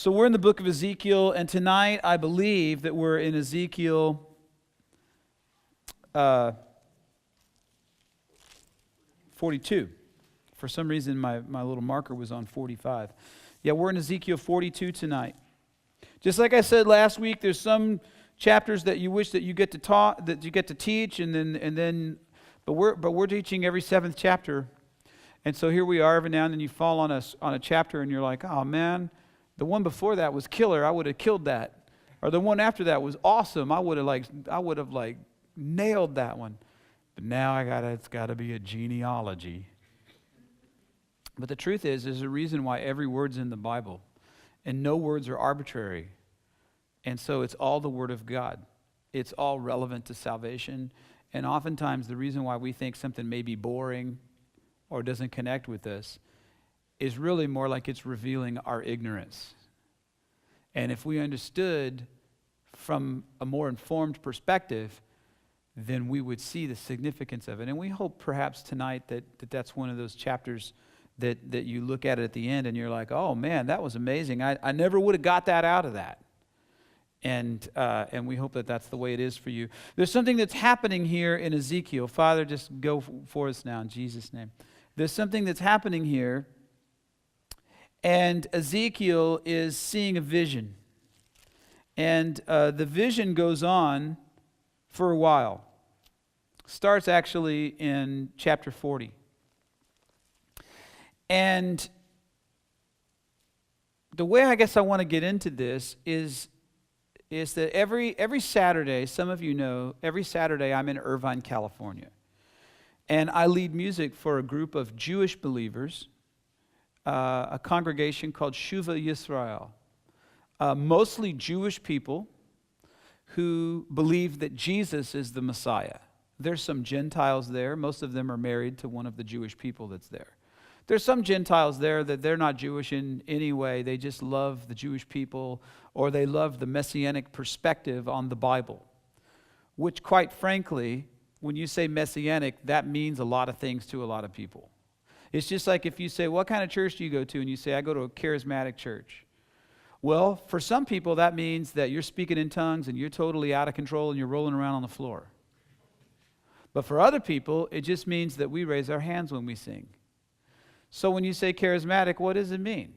So we're in the book of Ezekiel, and tonight I believe that we're in Ezekiel 42. For some reason, my little marker was on 45. Yeah, we're in Ezekiel 42 tonight. Just like I said last week, there's some chapters that you wish that you get to taught, that you get to teach, but we're teaching every seventh chapter, and so here we are. Every now and then you fall on a chapter, and you're like, oh man, the one before that was killer. I would have killed that, or the one after that was awesome. I would have nailed that one, but now it's got to be a genealogy. But the truth is, there's a reason why every word's in the Bible, and no words are arbitrary. And so it's all the Word of God. It's all relevant to salvation. And oftentimes the reason why we think something may be boring or doesn't connect with us is really more like it's revealing our ignorance. And if we understood from a more informed perspective, then we would see the significance of it. And we hope perhaps tonight that's one of those chapters that you look at it at the end and you're like, oh man, that was amazing. I never would have got that out of that. And we hope that that's the way it is for you. There's something that's happening here in Ezekiel. Father, just go for us now in Jesus' name. There's something that's happening here, and Ezekiel is seeing a vision. And the vision goes on for a while. Starts actually in chapter 40. And the way I guess I want to get into this is that every Saturday, some of you know, every Saturday I'm in Irvine, California. And I lead music for a group of Jewish believers, a congregation called Shuva Yisrael. Mostly Jewish people who believe that Jesus is the Messiah. There's some Gentiles there. Most of them are married to one of the Jewish people that's there. There's some Gentiles there that they're not Jewish in any way. They just love the Jewish people, or they love the messianic perspective on the Bible, which quite frankly, when you say messianic, that means a lot of things to a lot of people. It's just like if you say, what kind of church do you go to? And you say, I go to a charismatic church. Well, for some people, that means that you're speaking in tongues and you're totally out of control and you're rolling around on the floor. But for other people, it just means that we raise our hands when we sing. So when you say charismatic, what does it mean?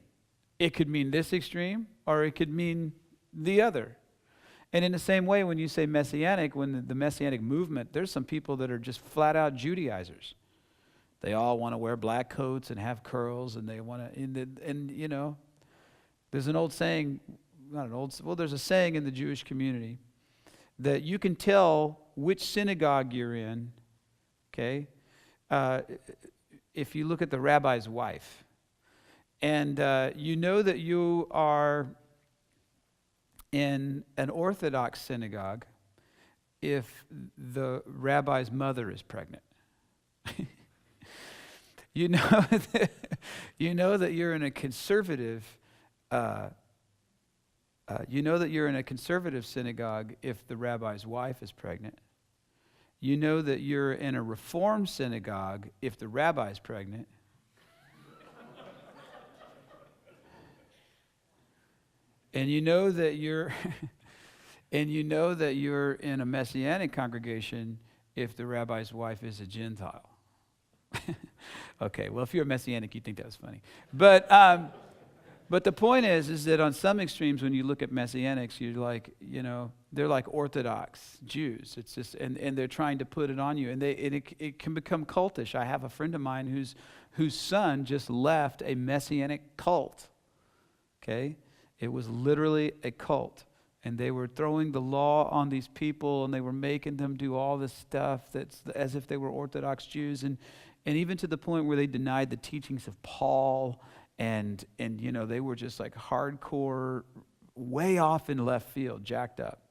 It could mean this extreme, or it could mean the other. And in the same way, when you say messianic, when the messianic movement, there's some people that are just flat out Judaizers. They all want to wear black coats and have curls, and they want to, and you know, there's an old saying, there's a saying in the Jewish community that you can tell which synagogue you're in, okay, if you look at the rabbi's wife. And you know that you are in an Orthodox synagogue if the rabbi's mother is pregnant. you know that you're in a conservative synagogue if the rabbi's wife is pregnant. You know that you're in a Reform synagogue if the rabbi's pregnant. And you know that you're in a Messianic congregation if the rabbi's wife is a Gentile. Okay, well, if you're a Messianic, you think that was funny. But the point is that on some extremes, when you look at Messianics, you're like, you know, they're like Orthodox Jews. It's just, and they're trying to put it on you, and it can become cultish. I have a friend of mine whose son just left a Messianic cult. Okay, it was literally a cult, and they were throwing the law on these people, and they were making them do all this stuff that's as if they were Orthodox Jews, and even to the point where they denied the teachings of Paul. And you know, they were just like hardcore, way off in left field, jacked up.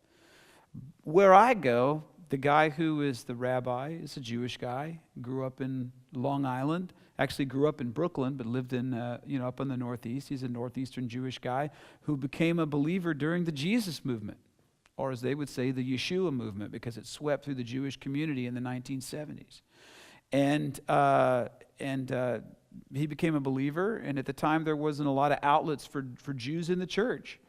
Where I go, the guy who is the rabbi is a Jewish guy, grew up in Long Island, actually grew up in Brooklyn, but lived in, up in the Northeast. He's a Northeastern Jewish guy who became a believer during the Jesus movement, or as they would say, the Yeshua movement, because it swept through the Jewish community in the 1970s. And he became a believer, and at the time there wasn't a lot of outlets for Jews in the church.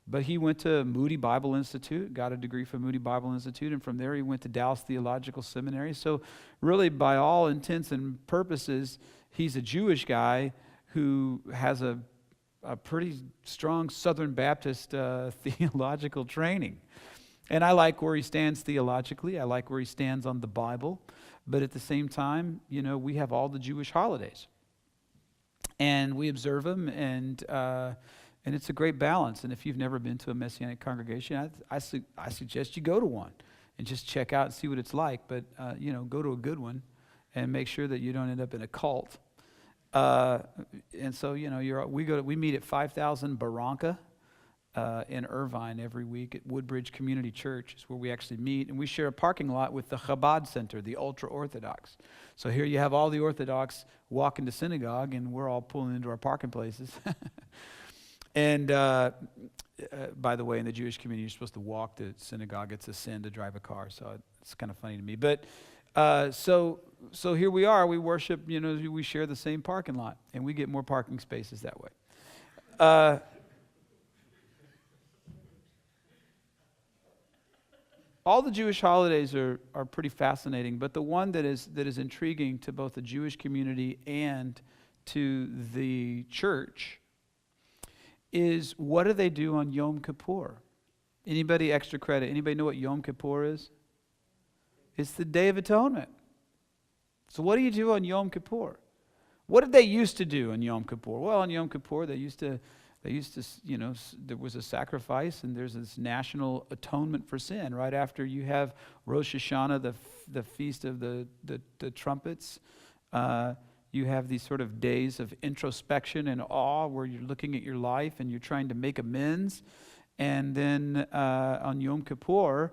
But he went to Moody Bible Institute, got a degree from Moody Bible Institute, and from there he went to Dallas Theological Seminary. So really, by all intents and purposes, he's a Jewish guy who has a pretty strong Southern Baptist theological training. And I like where he stands theologically. I like where he stands on the Bible. But at the same time, we have all the Jewish holidays. And we observe them, and it's a great balance. And if you've never been to a Messianic congregation, I suggest you go to one and just check out and see what it's like. But, go to a good one and make sure that you don't end up in a cult. And so, we meet at 5000 Barranca in Irvine every week at Woodbridge Community Church is where we actually meet. And we share a parking lot with the Chabad Center, the ultra-Orthodox. So here you have all the Orthodox walking to synagogue, and we're all pulling into our parking places. And by the way, in the Jewish community, you're supposed to walk to synagogue. It's a sin to drive a car, so it's kind of funny to me. But so here we are. We worship, we share the same parking lot, and we get more parking spaces that way. All the Jewish holidays are pretty fascinating, but the one that is intriguing to both the Jewish community and to the church is, what do they do on Yom Kippur? Anybody extra credit? Anybody know what Yom Kippur is? It's the Day of Atonement. So what do you do on Yom Kippur? What did they used to do on Yom Kippur? Well, on Yom Kippur, they used to, there was a sacrifice, and there's this national atonement for sin. Right after you have Rosh Hashanah, the feast of the trumpets, you have these sort of days of introspection and awe where you're looking at your life and you're trying to make amends. And then on Yom Kippur,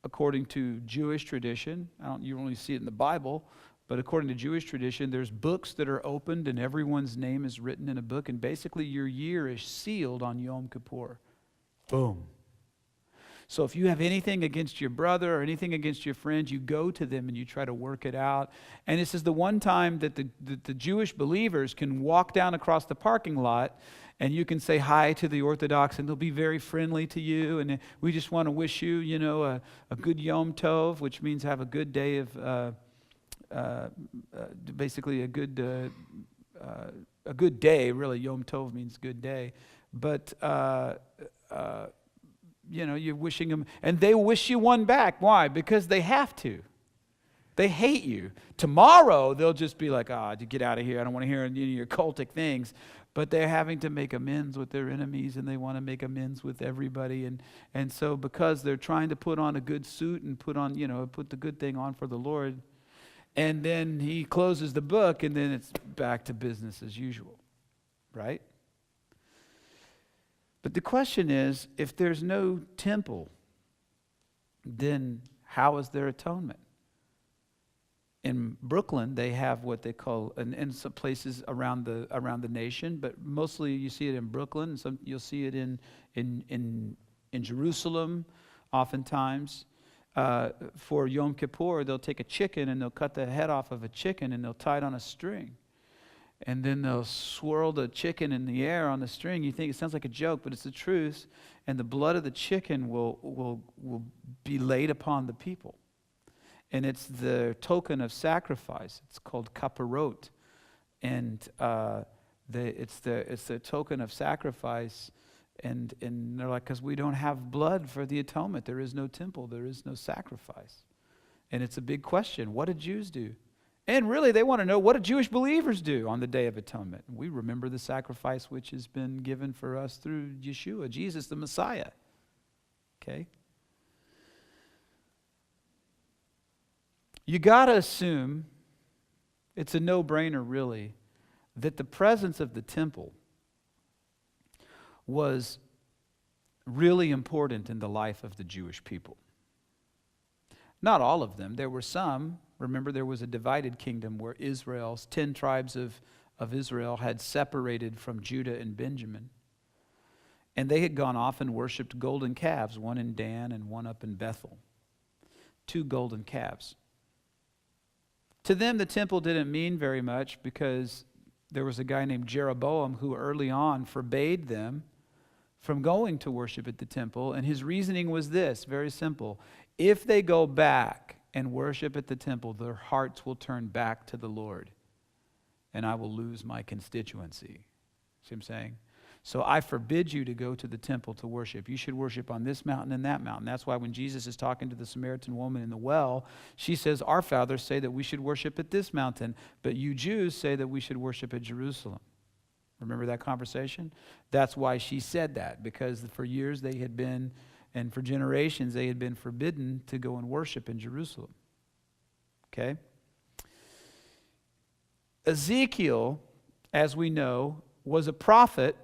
according to Jewish tradition, you only see it in the Bible, but according to Jewish tradition, there's books that are opened and everyone's name is written in a book, and basically your year is sealed on Yom Kippur. Boom. So if you have anything against your brother or anything against your friends, you go to them and you try to work it out. And this is the one time that the Jewish believers can walk down across the parking lot, and you can say hi to the Orthodox, and they'll be very friendly to you. And we just want to wish you, a good Yom Tov, which means have a good day of, basically a good day. Really, Yom Tov means good day. But you're wishing them, and they wish you one back. Why? Because they have to. They hate you. Tomorrow, they'll just be like, get out of here. I don't want to hear any of your cultic things. But they're having to make amends with their enemies, and they want to make amends with everybody. And so because they're trying to put on a good suit and put the good thing on for the Lord, and then he closes the book, and then it's back to business as usual, right? But the question is, if there's no temple, then how is there atonement? In Brooklyn, they have what they call, in some places around the nation, but mostly you see it in Brooklyn. You'll see it in Jerusalem, oftentimes. For Yom Kippur, they'll take a chicken and they'll cut the head off of a chicken and they'll tie it on a string. And then they'll swirl the chicken in the air on the string. You think it sounds like a joke, but it's the truth. And the blood of the chicken will be laid upon the people. And it's the token of sacrifice. It's called kaparot. And it's the token of sacrifice. And they're like, because we don't have blood for the atonement. There is no temple. There is no sacrifice. And it's a big question. What did Jews do? And really, they want to know, what do Jewish believers do on the Day of Atonement? We remember the sacrifice which has been given for us through Yeshua, Jesus the Messiah. Okay? You got to assume, it's a no-brainer really, that the presence of the temple was really important in the life of the Jewish people. Not all of them. There were some. Remember, there was a divided kingdom where Israel's 10 tribes of Israel had separated from Judah and Benjamin. And they had gone off and worshipped golden calves, one in Dan and one up in Bethel. 2 golden calves. To them, the temple didn't mean very much because There was a guy named Jeroboam who early on forbade them from going to worship at the temple. And his reasoning was this, very simple. If they go back and worship at the temple, their hearts will turn back to the Lord, and I will lose my constituency. See what I'm saying? So I forbid you to go to the temple to worship. You should worship on this mountain and that mountain. That's why when Jesus is talking to the Samaritan woman in the well, she says, our fathers say that we should worship at this mountain, but you Jews say that we should worship at Jerusalem. Remember that conversation? That's why she said that, because for years they had been, and for generations, they had been forbidden to go and worship in Jerusalem. Okay? Ezekiel, as we know, was a prophet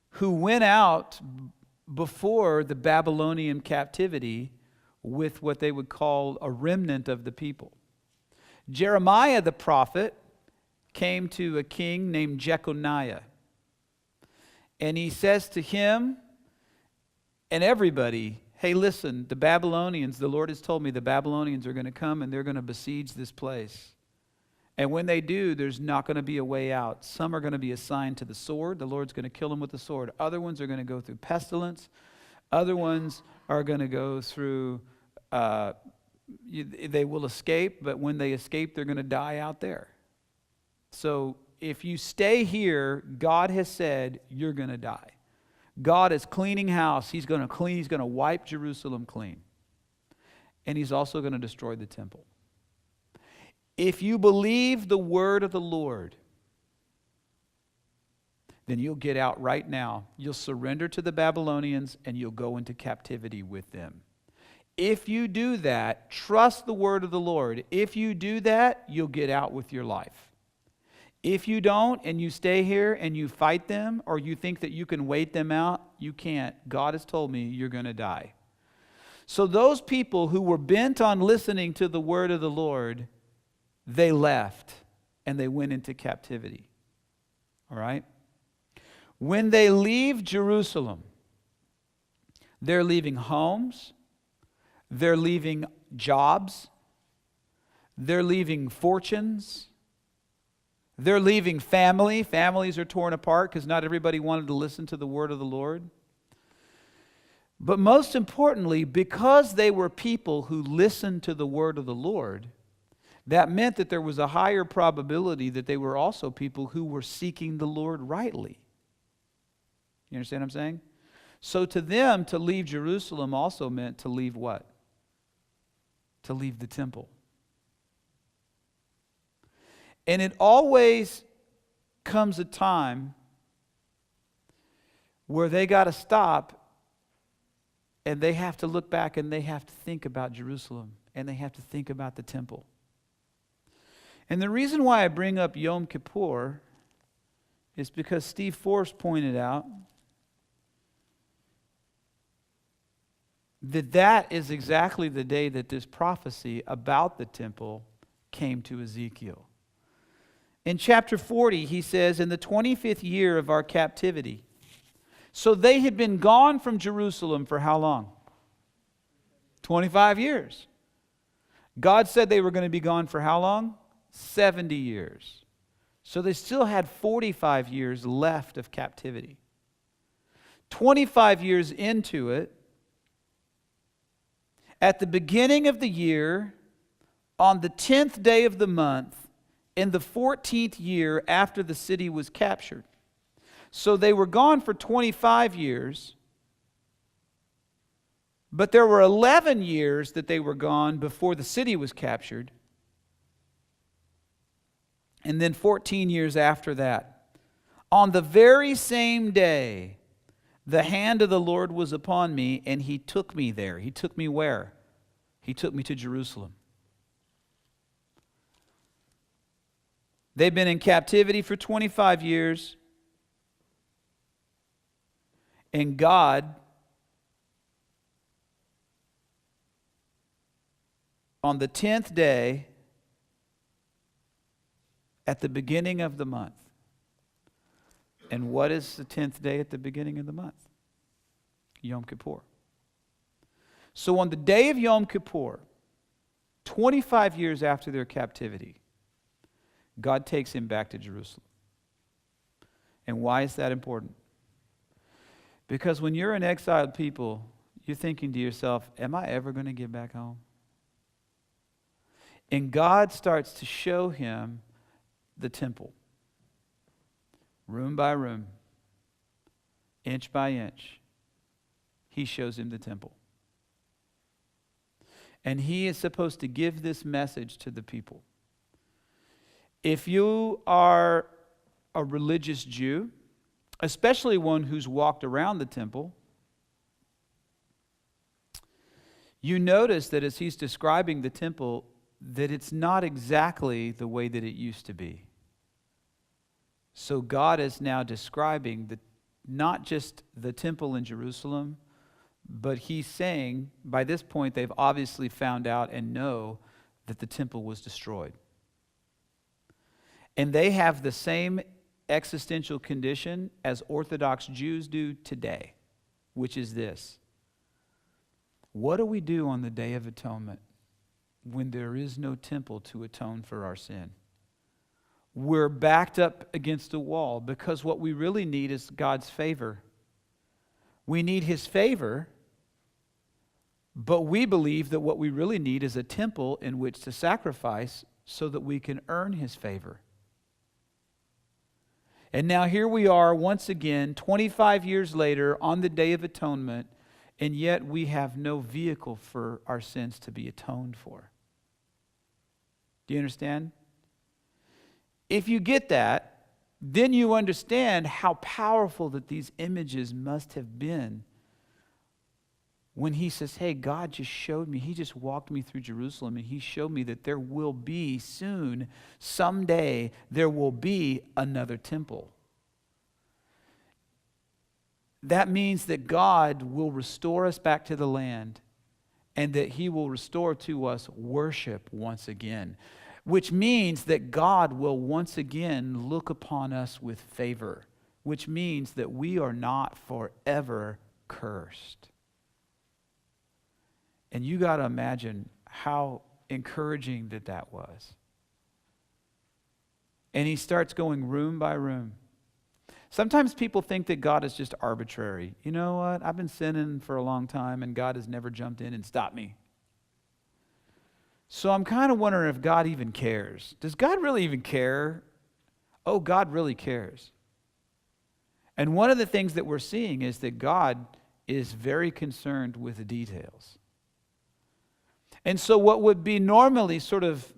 who went out before the Babylonian captivity with what they would call a remnant of the people. Jeremiah the prophet came to a king named Jeconiah, and he says to him and everybody, hey, listen, the Babylonians, the Lord has told me the Babylonians are going to come and they're going to besiege this place. And when they do, there's not going to be a way out. Some are going to be assigned to the sword. The Lord's going to kill them with the sword. Other ones are going to go through pestilence. Other ones are going to go through, they will escape, but when they escape, they're going to die out there. So if you stay here, God has said you're going to die. God is cleaning house. He's going to clean. He's going to wipe Jerusalem clean. And he's also going to destroy the temple. If you believe the word of the Lord, then you'll get out right now. You'll surrender to the Babylonians and you'll go into captivity with them. If you do that, trust the word of the Lord. If you do that, you'll get out with your life. If you don't and you stay here and you fight them, or you think that you can wait them out, you can't. God has told me you're going to die. So those people who were bent on listening to the word of the Lord, they left and they went into captivity. All right? When they leave Jerusalem, they're leaving homes, they're leaving jobs, they're leaving fortunes, they're leaving family. Families are torn apart because not everybody wanted to listen to the word of the Lord. But most importantly, because they were people who listened to the word of the Lord, that meant that there was a higher probability that they were also people who were seeking the Lord rightly. You understand what I'm saying? So to them, to leave Jerusalem also meant to leave what? To leave the temple. And it always comes a time where they got to stop and they have to look back and they have to think about Jerusalem and they have to think about the temple. And the reason why I bring up Yom Kippur is because Steve Forrest pointed out that that is exactly the day that this prophecy about the temple came to Ezekiel. In chapter 40, he says, in the 25th year of our captivity. So they had been gone from Jerusalem for how long? 25 years. God said they were going to be gone for how long? 70 years. So they still had 45 years left of captivity. 25 years into it, at the beginning of the year, on the 10th day of the month, in the 14th year after the city was captured. So they were gone for 25 years, but there were 11 years that they were gone before the city was captured, and then 14 years after that. On the very same day, the hand of the Lord was upon me, and he took me there. He took me where? He took me to Jerusalem. They've been in captivity for 25 years. And God, on the 10th day, at the beginning of the month. And what is the 10th day at the beginning of the month? Yom Kippur. So on the day of Yom Kippur, 25 years after their captivity, God takes him back to Jerusalem. And why is that important? Because when you're an exiled people, you're thinking to yourself, am I ever going to get back home? And God starts to show him the temple, room by room, inch by inch. He shows him the temple. And he is supposed to give this message to the people. If you are a religious Jew, especially one who's walked around the temple, you notice that as he's describing the temple, that it's not exactly the way that it used to be. So God is now describing not just the temple in Jerusalem, but he's saying, by this point, they've obviously found out and know that the temple was destroyed. And they have the same existential condition as Orthodox Jews do today, which is this. What do we do on the Day of Atonement when there is no temple to atone for our sin? We're backed up against a wall because what we really need is God's favor. We need his favor, but we believe that what we really need is a temple in which to sacrifice so that we can earn his favor. And now here we are once again, 25 years later on the Day of Atonement, and yet we have no vehicle for our sins to be atoned for. Do you understand? If you get that, then you understand how powerful that these images must have been when he says, hey, God just showed me, he just walked me through Jerusalem and he showed me that there will be soon, someday, there will be another temple. That means that God will restore us back to the land and that he will restore to us worship once again, which means that God will once again look upon us with favor, which means that we are not forever cursed. And you got to imagine how encouraging that was. And he starts going room by room. Sometimes people think that God is just arbitrary. You know what? I've been sinning for a long time and God has never jumped in and stopped me. So I'm kind of wondering if God even cares. Does God really even care? Oh, God really cares. And one of the things that we're seeing is that God is very concerned with the details. And so what would be normally sort of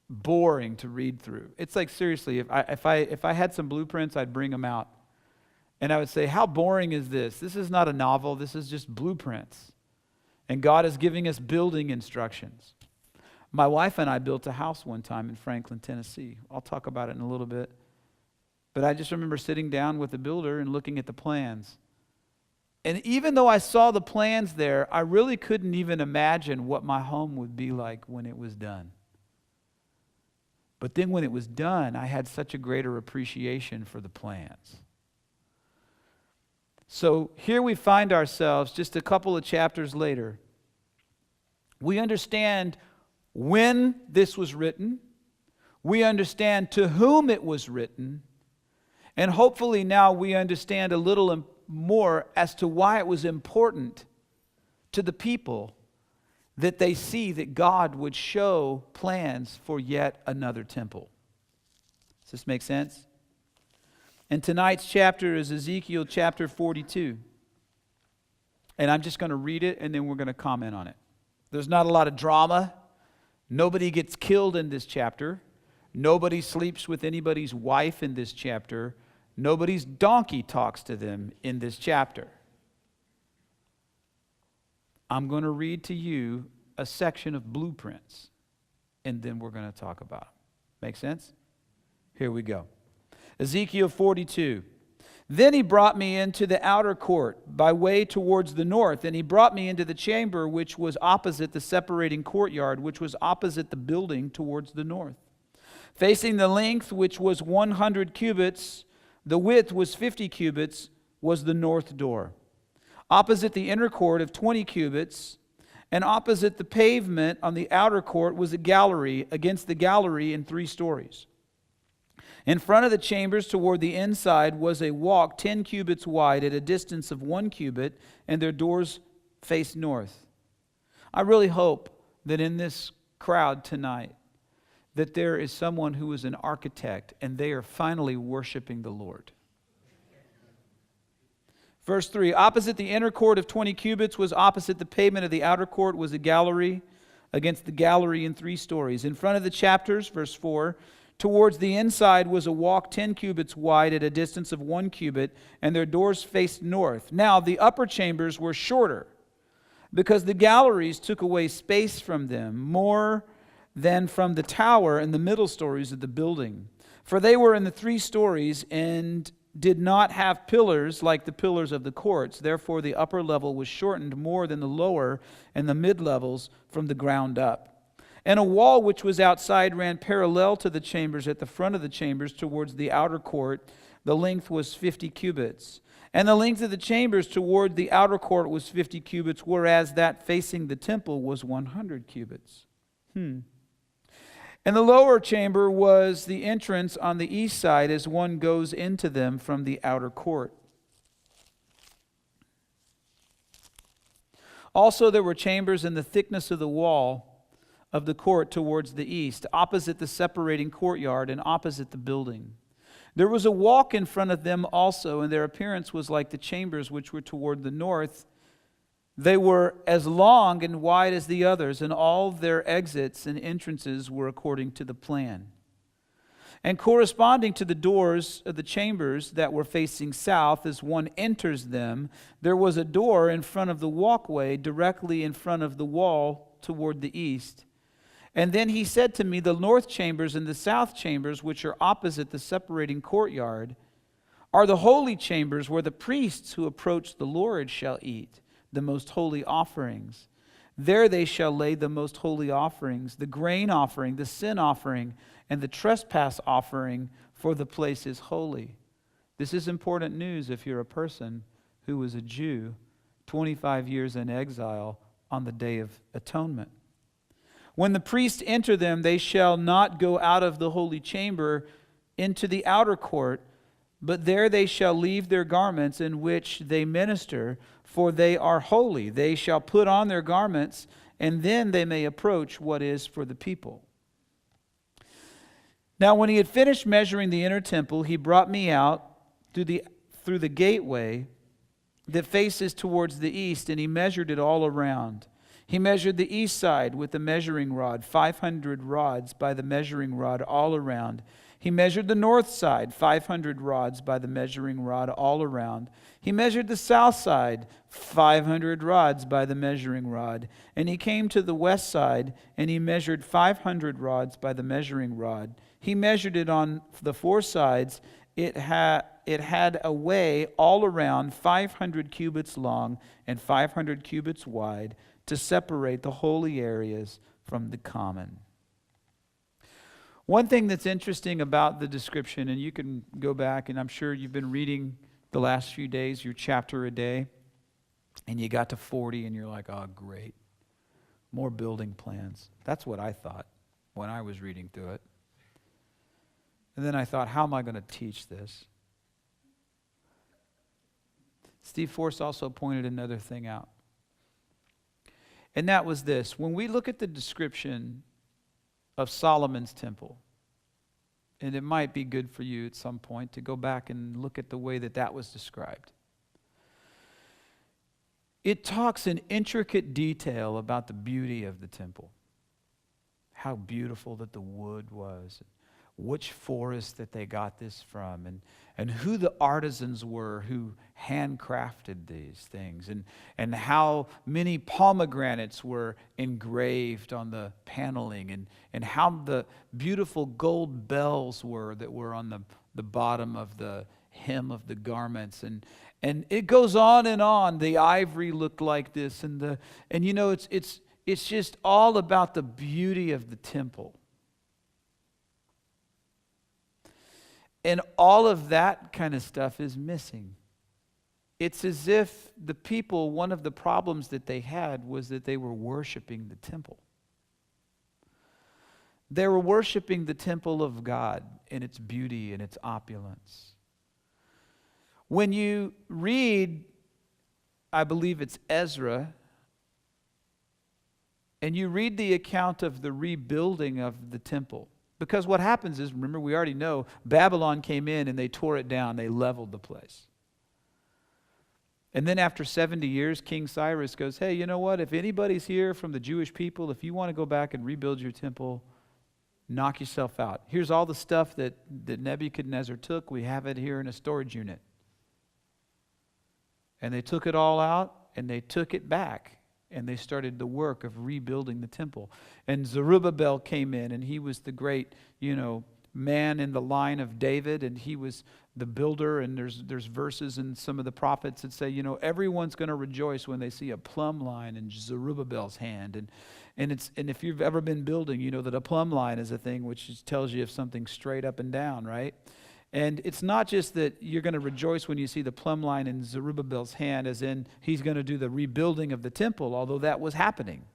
boring to read through, it's like seriously, if I had some blueprints, I'd bring them out. And I would say, how boring is this? This is not a novel, this is just blueprints. And God is giving us building instructions. My wife and I built a house one time in Franklin, Tennessee. I'll talk about it in a little bit. But I just remember sitting down with the builder and looking at the plans. And even though I saw the plans there, I really couldn't even imagine what my home would be like when it was done. But then when it was done, I had such a greater appreciation for the plans. So here we find ourselves just a couple of chapters later. We understand when this was written. We understand to whom it was written. And hopefully now we understand a little more as to why it was important to the people that they see that God would show plans for yet another temple. Does this make sense? And tonight's chapter is Ezekiel chapter 42. And I'm just going to read it and then we're going to comment on it. There's not a lot of drama. Nobody gets killed in this chapter. Nobody sleeps with anybody's wife in this chapter. Nobody's donkey talks to them in this chapter. I'm going to read to you a section of blueprints, and then we're going to talk about them. Make sense? Here we go. Ezekiel 42. Then he brought me into the outer court by way towards the north, and he brought me into the chamber which was opposite the separating courtyard, which was opposite the building towards the north. Facing the length, which was 100 cubits, the width was 50 cubits, was the north door. Opposite the inner court of 20 cubits, and opposite the pavement on the outer court was a gallery, against the gallery in 3 stories. In front of the chambers toward the inside was a walk 10 cubits wide at a distance of 1 cubit, and their doors faced north. I really hope that in this crowd tonight that there is someone who is an architect and they are finally worshiping the Lord. Verse 3, opposite the inner court of 20 cubits was opposite the pavement of the outer court was a gallery, against the gallery in 3 stories. In front of the chapters, verse 4, towards the inside was a walk 10 cubits wide at a distance of 1 cubit, and their doors faced north. Now the upper chambers were shorter, because the galleries took away space from them, more than from the tower and the middle stories of the building. For they were in the 3 stories and did not have pillars like the pillars of the courts. Therefore the upper level was shortened more than the lower and the mid-levels from the ground up. And a wall which was outside ran parallel to the chambers at the front of the chambers towards the outer court. The length was 50 cubits. And the length of the chambers toward the outer court was 50 cubits, whereas that facing the temple was 100 cubits. And the lower chamber was the entrance on the east side as one goes into them from the outer court. Also there were chambers in the thickness of the wall of the court towards the east, opposite the separating courtyard and opposite the building. There was a walk in front of them also, and their appearance was like the chambers which were toward the north. They were as long and wide as the others, and all their exits and entrances were according to the plan. And corresponding to the doors of the chambers that were facing south, as one enters them, there was a door in front of the walkway directly in front of the wall toward the east. And then he said to me, the north chambers and the south chambers, which are opposite the separating courtyard, are the holy chambers where the priests who approach the Lord shall eat the most holy offerings. There they shall lay the most holy offerings, the grain offering, the sin offering, and the trespass offering, for the place is holy. This is important news if you're a person who was a Jew 25 years in exile on the Day of Atonement. When the priests enter them, they shall not go out of the holy chamber into the outer court, but there they shall leave their garments in which they minister, for they are holy. They shall put on their garments, and then they may approach what is for the people. Now when he had finished measuring the inner temple, he brought me out through the gateway that faces towards the east, and he measured it all around. He measured the east side with the measuring rod, 500 rods by the measuring rod all around. He measured the north side, 500 rods by the measuring rod all around. He measured the south side, 500 rods by the measuring rod. And he came to the west side, and he measured 500 rods by the measuring rod. He measured it on the 4 sides. It had a way all around 500 cubits long and 500 cubits wide, to separate the holy areas from the common. One thing that's interesting about the description, and you can go back, and I'm sure you've been reading the last few days, your chapter a day, and you got to 40 and you're like, oh, great. More building plans. That's what I thought when I was reading through it. And then I thought, how am I going to teach this? Steve Force also pointed another thing out. And that was this. When we look at the description of Solomon's temple, and it might be good for you at some point to go back and look at the way that that was described. It talks in intricate detail about the beauty of the temple. How beautiful that the wood was, which forest that they got this from, and who the artisans were who handcrafted these things, and how many pomegranates were engraved on the paneling, and how the beautiful gold bells were that were on the bottom of the hem of the garments, and it goes on and on. The ivory looked like this, and you know it's just all about the beauty of the temple. And all of that kind of stuff is missing. It's as if the people, one of the problems that they had was that they were worshiping the temple. They were worshiping the temple of God in its beauty and its opulence. When you read, I believe it's Ezra, and you read the account of the rebuilding of the temple, because what happens is, remember, we already know, Babylon came in and they tore it down, they leveled the place. And then after 70 years, King Cyrus goes, hey, you know what? If anybody's here from the Jewish people, if you want to go back and rebuild your temple, knock yourself out. Here's all the stuff that Nebuchadnezzar took. We have it here in a storage unit. And they took it all out, and they took it back, and they started the work of rebuilding the temple. And Zerubbabel came in, and he was the great, man in the line of David, and he was the builder. And there's verses in some of the prophets that say, everyone's going to rejoice when they see a plumb line in Zerubbabel's hand. And if you've ever been building, you know that a plumb line is a thing which tells you if something's straight up and down, right? And it's not just that you're going to rejoice when you see the plumb line in Zerubbabel's hand, as in he's going to do the rebuilding of the temple, although that was happening.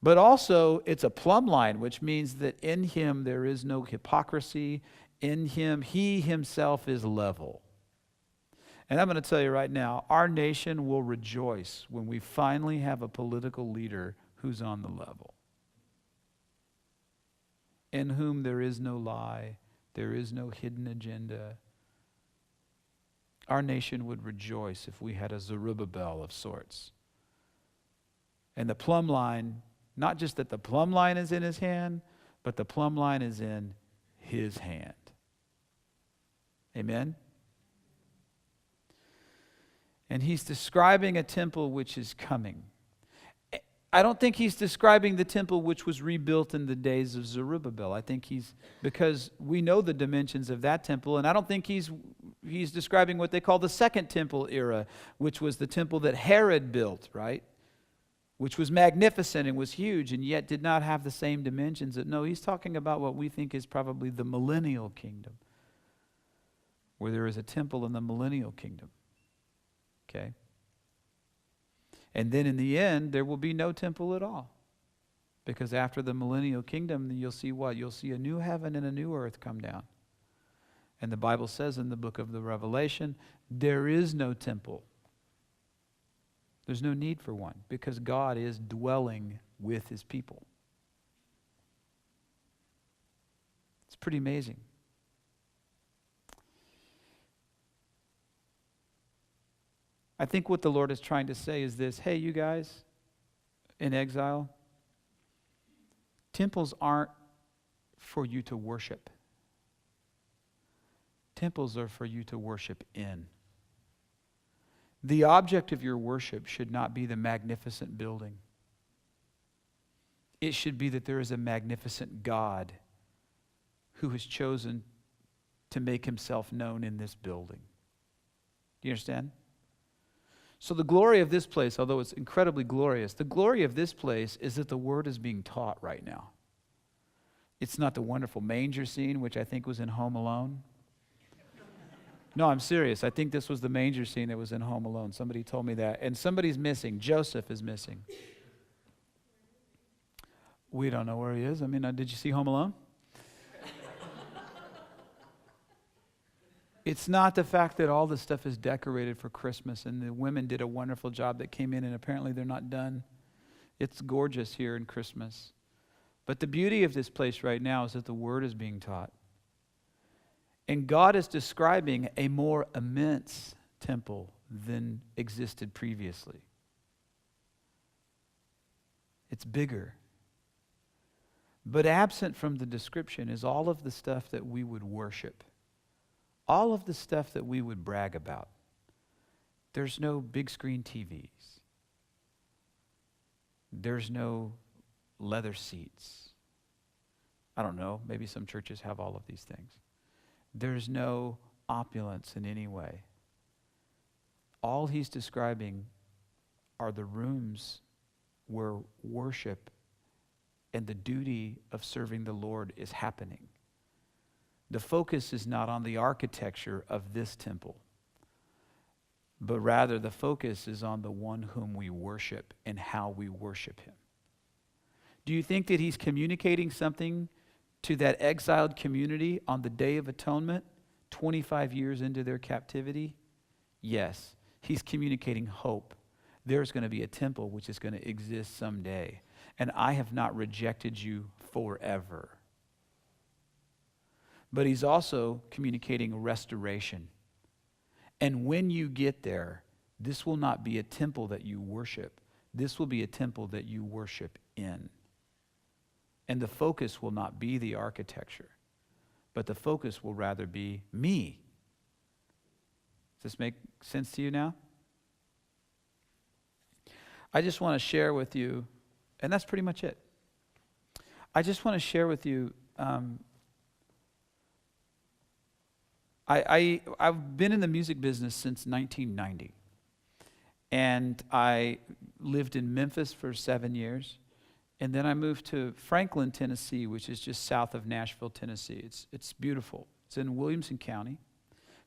But also, it's a plumb line, which means that in him there is no hypocrisy. In him, he himself is level. And I'm going to tell you right now, our nation will rejoice when we finally have a political leader who's on the level, in whom there is no lie, there is no hidden agenda. Our nation would rejoice if we had a Zerubbabel of sorts. And the plumb line, not just that the plumb line is in his hand, but the plumb line is in his hand. Amen? And he's describing a temple which is coming. I don't think he's describing the temple which was rebuilt in the days of Zerubbabel. I think because we know the dimensions of that temple, and I don't think he's describing what they call the Second Temple era, which was the temple that Herod built, right? Which was magnificent and was huge, and yet did not have the same dimensions. No, he's talking about what we think is probably the millennial kingdom, where there is a temple in the millennial kingdom. Okay? And then in the end, there will be no temple at all. Because after the millennial kingdom, you'll see what? You'll see a new heaven and a new earth come down. And the Bible says in the book of the Revelation, there is no temple. There's no need for one, because God is dwelling with his people. It's pretty amazing. I think what the Lord is trying to say is this: hey, you guys in exile, temples aren't for you to worship. Temples are for you to worship in. The object of your worship should not be the magnificent building. It should be that there is a magnificent God who has chosen to make himself known in this building. Do you understand? So the glory of this place, although it's incredibly glorious, the glory of this place is that the word is being taught right now. It's not the wonderful manger scene, which I think was in Home Alone. No, I'm serious. I think this was the manger scene that was in Home Alone. Somebody told me that. And somebody's missing. Joseph is missing. We don't know where he is. I mean, did you see Home Alone? It's not the fact that all this stuff is decorated for Christmas and the women did a wonderful job that came in and apparently they're not done. It's gorgeous here in Christmas. But the beauty of this place right now is that the word is being taught. And God is describing a more immense temple than existed previously. It's bigger. But absent from the description is all of the stuff that we would worship. All of the stuff that we would brag about. There's no big screen TVs. There's no leather seats. I don't know, maybe some churches have all of these things. There's no opulence in any way. All he's describing are the rooms where worship and the duty of serving the Lord is happening. The focus is not on the architecture of this temple, but rather the focus is on the one whom we worship and how we worship him. Do you think that he's communicating something to that exiled community on the Day of Atonement, 25 years into their captivity? Yes, he's communicating hope. There's going to be a temple which is going to exist someday, and I have not rejected you forever. But he's also communicating restoration. And when you get there, this will not be a temple that you worship. This will be a temple that you worship in. And the focus will not be the architecture, but the focus will rather be me. Does this make sense to you now? I just want to share with you, and that's pretty much it. I just want to share with you, I've been in the music business since 1990. And I lived in Memphis for 7 years. And then I moved to Franklin, Tennessee, which is just south of Nashville, Tennessee. It's beautiful. It's in Williamson County.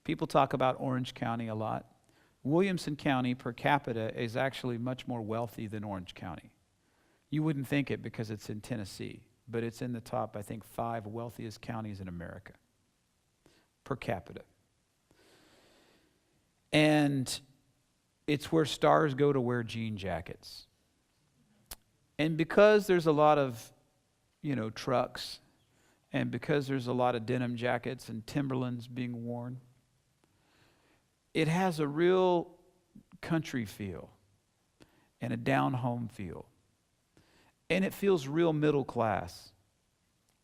People talk about Orange County a lot. Williamson County per capita is actually much more wealthy than Orange County. You wouldn't think it because it's in Tennessee, but it's in the top, I think, 5 wealthiest counties in America per capita. And it's where stars go to wear jean jackets. And because there's a lot of, trucks, and because there's a lot of denim jackets and Timberlands being worn, it has a real country feel and a down-home feel. And it feels real middle class,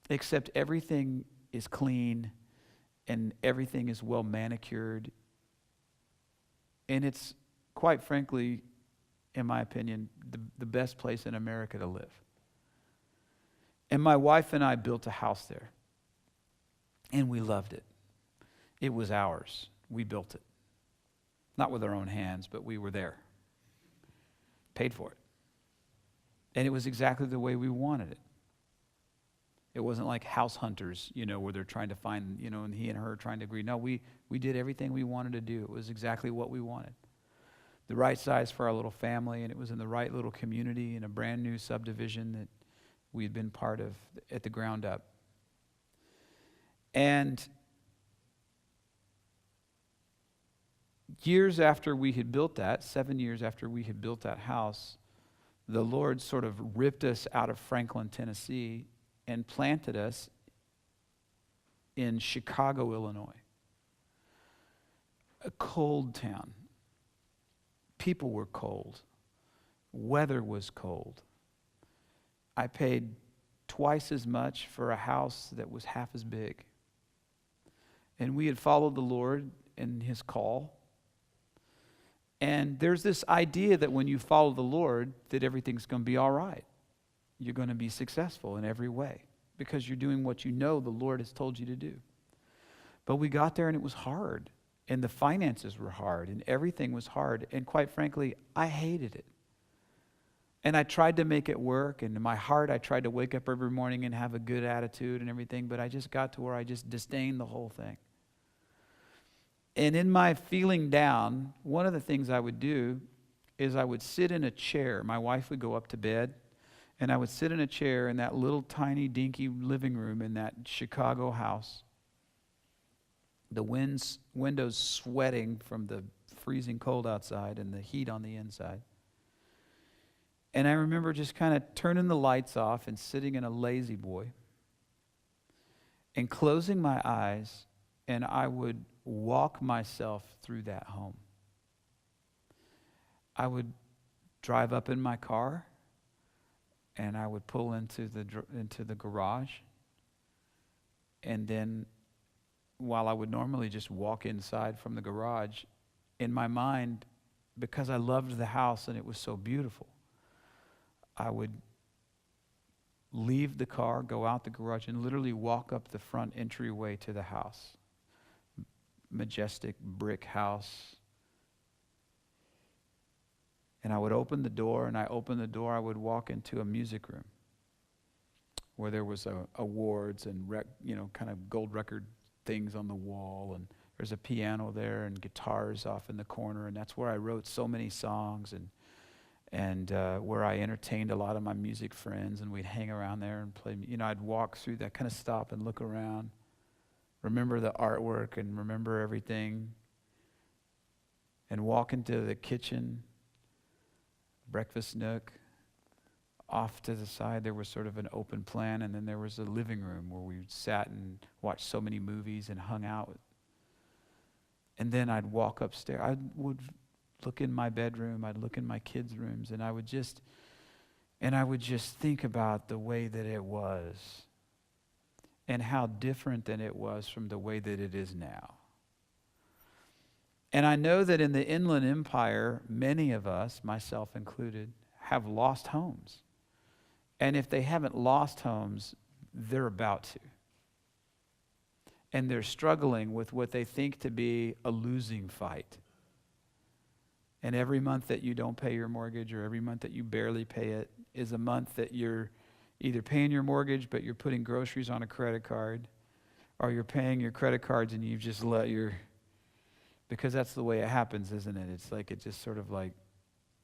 except everything is clean and everything is well manicured. And it's, quite frankly, in my opinion, the best place in America to live. And my wife and I built a house there. And we loved it. It was ours. We built it. Not with our own hands, but we were there. Paid for it. And it was exactly the way we wanted it. It wasn't like House Hunters, where they're trying to find, and he and her trying to agree. No, we did everything we wanted to do. It was exactly what we wanted. The right size for our little family, and it was in the right little community in a brand new subdivision that we had been part of at the ground up. And years after we had built that, 7 years after we had built that house, the Lord sort of ripped us out of Franklin, Tennessee, and planted us in Chicago, Illinois. A cold town. People were cold. Weather was cold. I paid twice as much for a house that was half as big. And we had followed the Lord in his call. And there's this idea that when you follow the Lord, that everything's going to be all right. You're going to be successful in every way because you're doing what you know the Lord has told you to do. But we got there and it was hard. And the finances were hard and everything was hard. And quite frankly, I hated it. And I tried to make it work. And in my heart, I tried to wake up every morning and have a good attitude and everything. But I just got to where I just disdained the whole thing. And in my feeling down, one of the things I would do is I would sit in a chair. My wife would go up to bed. And I would sit in a chair in that little tiny dinky living room in that Chicago house. The windows sweating from the freezing cold outside and the heat on the inside. And I remember just kind of turning the lights off and sitting in a lazy boy and closing my eyes, and I would walk myself through that home. I would drive up in my car and I would pull into the garage, and then while I would normally just walk inside from the garage, in my mind, because I loved the house and it was so beautiful, I would leave the car, go out the garage, and literally walk up the front entryway to the house. Majestic brick house. And I would open the door, and I would walk into a music room where there was awards and kind of gold record things on the wall, and there's a piano there and guitars off in the corner, and that's where I wrote so many songs. and where I entertained a lot of my music friends, and we'd hang around there and play. I'd walk through that, kind of stop and look around, remember the artwork and remember everything, and walk into the kitchen, breakfast nook. Off to the side, there was sort of an open plan, and then there was a living room where we sat and watched so many movies and hung out. And then I'd walk upstairs. I would look in my bedroom, I'd look in my kids' rooms, and I would just think about the way that it was and how different than it was from the way that it is now. And I know that in the Inland Empire, many of us, myself included, have lost homes. And if they haven't lost homes, they're about to. And they're struggling with what they think to be a losing fight. And every month that you don't pay your mortgage, or every month that you barely pay it, is a month that you're either paying your mortgage but you're putting groceries on a credit card, or you're paying your credit cards and you've just let because that's the way it happens, isn't it? It's like it just sort of like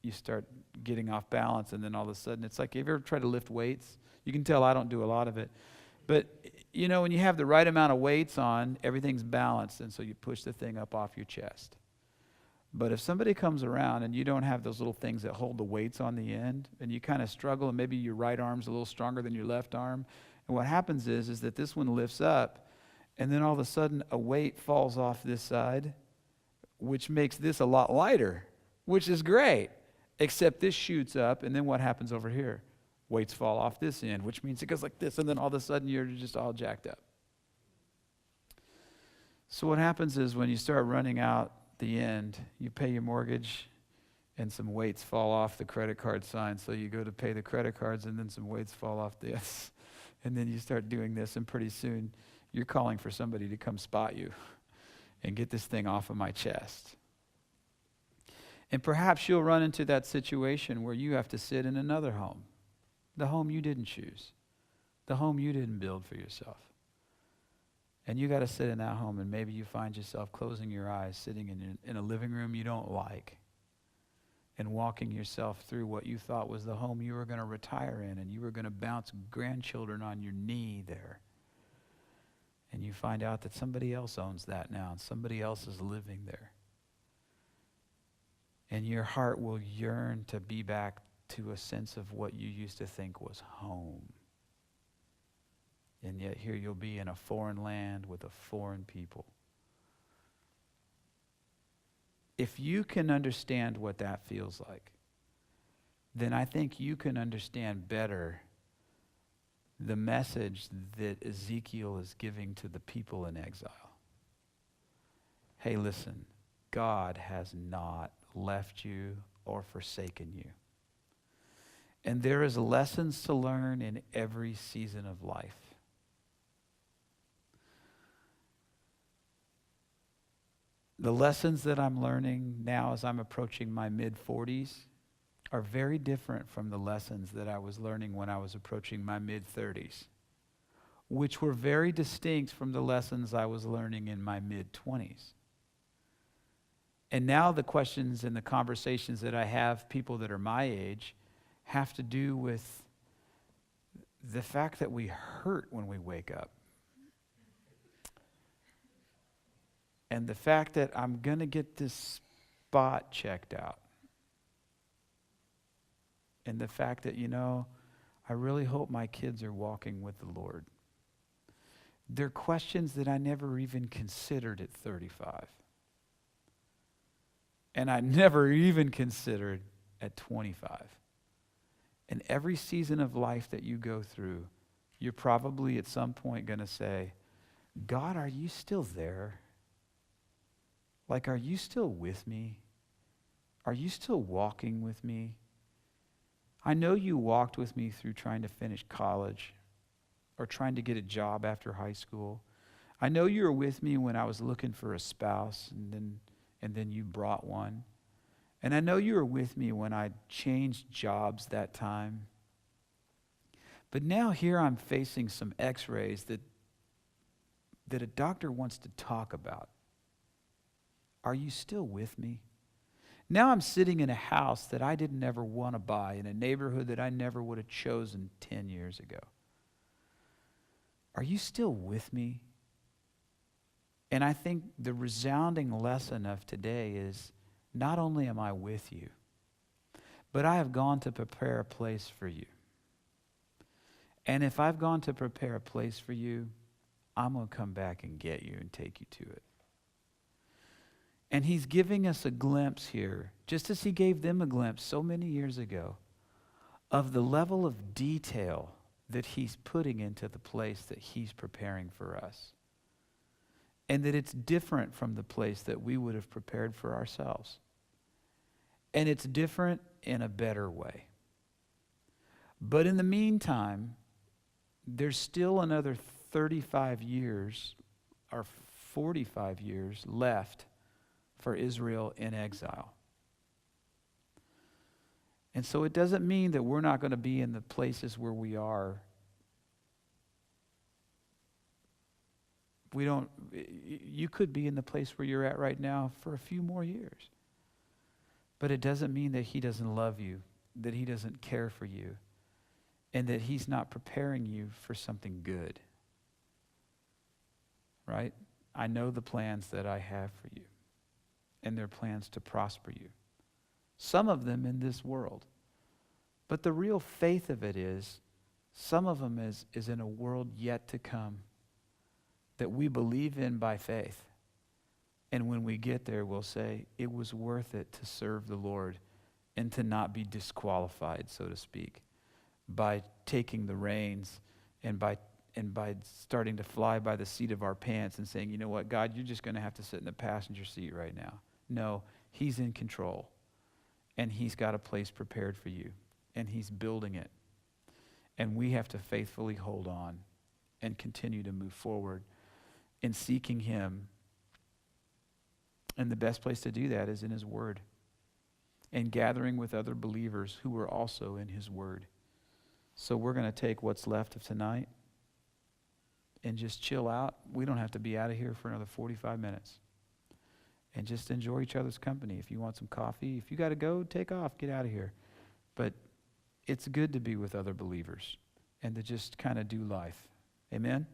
you start getting off balance, and then all of a sudden it's like, have you ever tried to lift weights? You can tell I don't do a lot of it. But when you have the right amount of weights on, everything's balanced, and so you push the thing up off your chest. But if somebody comes around and you don't have those little things that hold the weights on the end, and you kind of struggle, and maybe your right arm's a little stronger than your left arm, and what happens is that this one lifts up, and then all of a sudden a weight falls off this side, which makes this a lot lighter, which is great, except this shoots up, and then what happens over here? Weights fall off this end, which means it goes like this, and then all of a sudden you're just all jacked up. So what happens is when you start running out the end, you pay your mortgage, and some weights fall off the credit card sign, so you go to pay the credit cards, and then some weights fall off this, and then you start doing this, and pretty soon you're calling for somebody to come spot you and get this thing off of my chest. And perhaps you'll run into that situation where you have to sit in another home, the home you didn't choose, the home you didn't build for yourself. And you got to sit in that home, and maybe you find yourself closing your eyes, sitting in a living room you don't like, and walking yourself through what you thought was the home you were going to retire in, and you were going to bounce grandchildren on your knee there. And you find out that somebody else owns that now, and somebody else is living there. And your heart will yearn to be back to a sense of what you used to think was home. And yet here you'll be in a foreign land with a foreign people. If you can understand what that feels like, then I think you can understand better the message that Ezekiel is giving to the people in exile. Hey, listen, God has not left you or forsaken you. And there is lessons to learn in every season of life. The lessons that I'm learning now as I'm approaching my mid-40s are very different from the lessons that I was learning when I was approaching my mid-30s, which were very distinct from the lessons I was learning in my mid-20s. And now the questions and the conversations that I have, people that are my age, have to do with the fact that we hurt when we wake up. And the fact that I'm going to get this spot checked out. And the fact that, I really hope my kids are walking with the Lord. They're questions that I never even considered at 35. And I never even considered at 25. And every season of life that you go through, you're probably at some point going to say, God, are you still there? Like, are you still with me? Are you still walking with me? I know you walked with me through trying to finish college or trying to get a job after high school. I know you were with me when I was looking for a spouse and then you brought one. And I know you were with me when I changed jobs that time. But now here I'm facing some x-rays that a doctor wants to talk about. Are you still with me? Now I'm sitting in a house that I didn't ever want to buy, in a neighborhood that I never would have chosen 10 years ago. Are you still with me? And I think the resounding lesson of today is, not only am I with you, but I have gone to prepare a place for you. And if I've gone to prepare a place for you, I'm going to come back and get you and take you to it. And he's giving us a glimpse here, just as he gave them a glimpse so many years ago, of the level of detail that he's putting into the place that he's preparing for us. And that it's different from the place that we would have prepared for ourselves. And it's different in a better way. But in the meantime, there's still another 35 years or 45 years left for Israel in exile. And so it doesn't mean that we're not going to be in the places where we are. You could be in the place where you're at right now for a few more years. But it doesn't mean that he doesn't love you, that he doesn't care for you, and that he's not preparing you for something good. Right? I know the plans that I have for you, and they're plans to prosper you. Some of them in this world. But the real faith of it is, some of them is in a world yet to come that we believe in by faith. And when we get there, we'll say, it was worth it to serve the Lord and to not be disqualified, so to speak, by taking the reins and by starting to fly by the seat of our pants and saying, you know what, God, you're just going to have to sit in the passenger seat right now. No, he's in control, and he's got a place prepared for you, and he's building it. And we have to faithfully hold on and continue to move forward in seeking him. And the best place to do that is in his word, and gathering with other believers who are also in his word. So we're going to take what's left of tonight and just chill out. We don't have to be out of here for another 45 minutes. And just enjoy each other's company. If you want some coffee, if you got to go, take off, get out of here. But it's good to be with other believers and to just kind of do life. Amen?